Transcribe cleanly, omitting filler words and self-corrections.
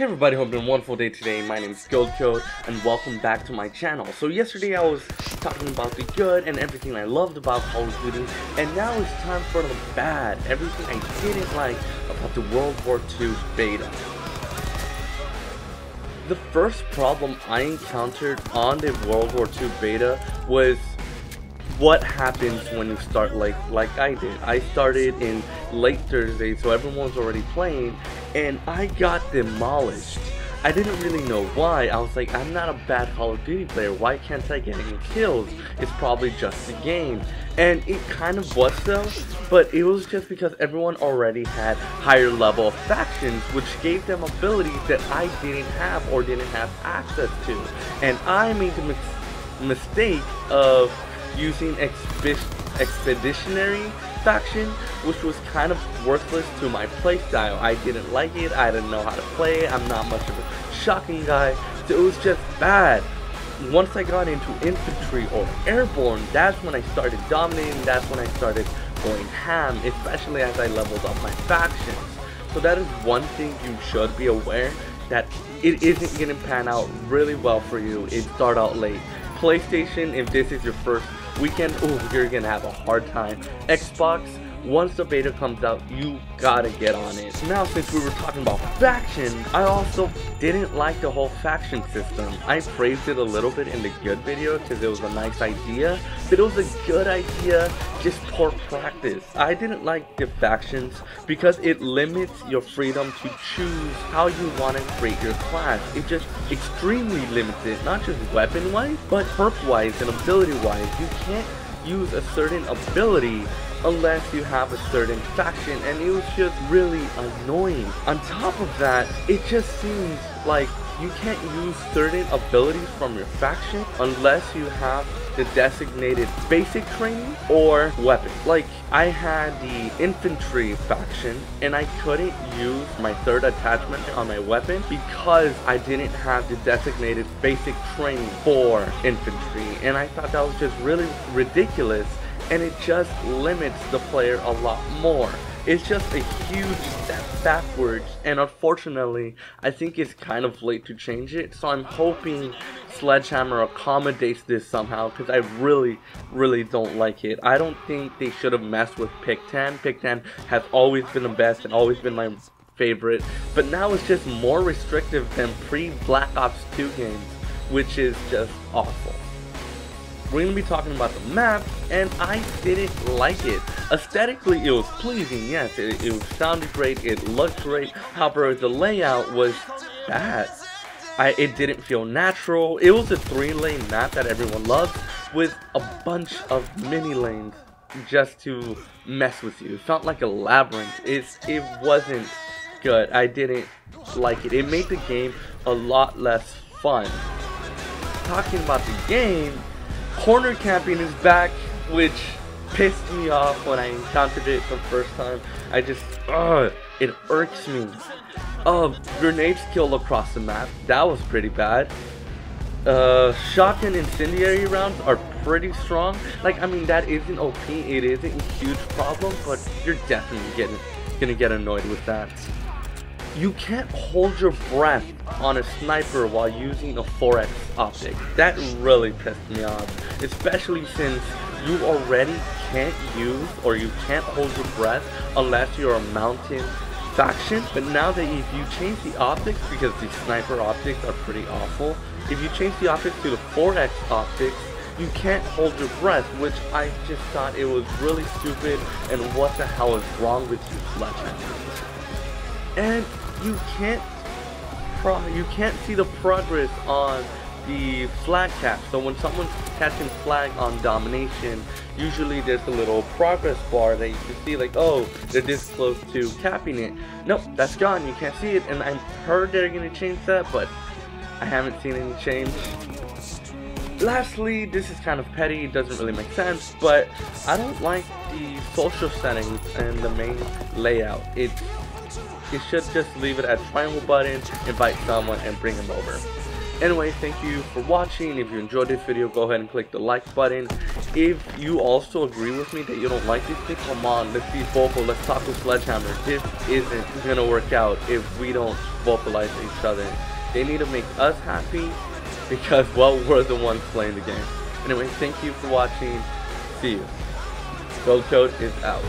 Hey everybody, hope you're having a wonderful day today. My name is GoldCode and welcome back to my channel. So yesterday I was talking about the good and everything I loved about Call of Duty, and now it's time for the bad, everything I didn't like about the World War II beta. The first problem I encountered on the World War II beta was what happens when you start like I did. I started in late Thursday, so everyone's already playing, and I got demolished. I didn't really know why. I was like, I'm not a bad Call of Duty player. Why can't I get any kills? It's probably just the game. And it kind of was so, but it was just because everyone already had higher level factions, which gave them abilities that I didn't have or didn't have access to. And I made the mistake of using expeditionary faction, which was kind of worthless to my playstyle. I didn't like it, I didn't know how to play it, I'm not much of a shocking guy, so it was just bad. Once I got into infantry or airborne, that's when I started dominating, that's when I started going ham, especially as I leveled up my factions. So that is one thing you should be aware, that it isn't going to pan out really well for you. It start out late. PlayStation, if this is your first weekend, you're gonna have a hard time. Xbox, once the beta comes out, you gotta get on it. Now, since we were talking about factions, I also didn't like the whole faction system. I praised it a little bit in the good video because it was a nice idea, but it was a good idea, just poor practice. I didn't like the factions because it limits your freedom to choose how you want to create your class. It just extremely limits it, not just weapon wise, but perk wise and ability wise. You can't use a certain ability unless you have a certain faction, and it was just really annoying. On top of that, it just seems like you can't use certain abilities from your faction unless you have the designated basic training or weapon. Like, I had the infantry faction and I couldn't use my third attachment on my weapon because I didn't have the designated basic training for infantry, and I thought that was just really ridiculous, and it just limits the player a lot more. It's just a huge step backwards, and unfortunately, I think it's kind of late to change it, so I'm hoping Sledgehammer accommodates this somehow, because I really don't like it. I don't think they should have messed with Pick-10. Pick-10 has always been the best and always been my favorite, but now it's just more restrictive than pre-Black Ops 2 games, which is just awful. We're going to be talking about the map, and I didn't like it. Aesthetically, it was pleasing, yes, it sounded great, it looked great, however, the layout was bad. It didn't feel natural. It was a 3-lane map that everyone loves, with a bunch of mini lanes just to mess with you. It felt like a labyrinth. It wasn't good. I didn't like it. It made the game a lot less fun. Talking about the game, corner camping is back, which pissed me off when I encountered it the first time. I just, it irks me. Grenades kill across the map, that was pretty bad. Shotgun incendiary rounds are pretty strong. Like, I mean, that isn't OP, it isn't a huge problem, but you're definitely gonna get annoyed with that. You can't hold your breath on a sniper while using a 4x optic. That really pissed me off, especially since you already can't use, or you can't hold your breath unless you're a mountain faction. But now that if you change the optics, because the sniper optics are pretty awful, if you change the optics to the 4x optics, you can't hold your breath, which I just thought it was really stupid, and what the hell is wrong with you, Sledgehammer? And you can't see the progress on the flag cap. So when someone's catching flag on domination, usually there's a little progress bar that you can see, like, oh, they're this close to capping it. Nope, that's gone, you can't see it, and I've heard they're gonna change that, but I haven't seen any change. Lastly, this is kind of petty, it doesn't really make sense, but I don't like the social settings and the main layout. It should just leave it at triangle button, invite someone, and bring them over. Anyway, thank you for watching. If you enjoyed this video, go ahead and click the like button. If you also agree with me that you don't like this thing, come on, let's be vocal, let's talk with Sledgehammer. This isn't gonna work out if we don't vocalize each other. They need to make us happy because, well, we're the ones playing the game. Anyway, thank you for watching. See you. GoldCode is out.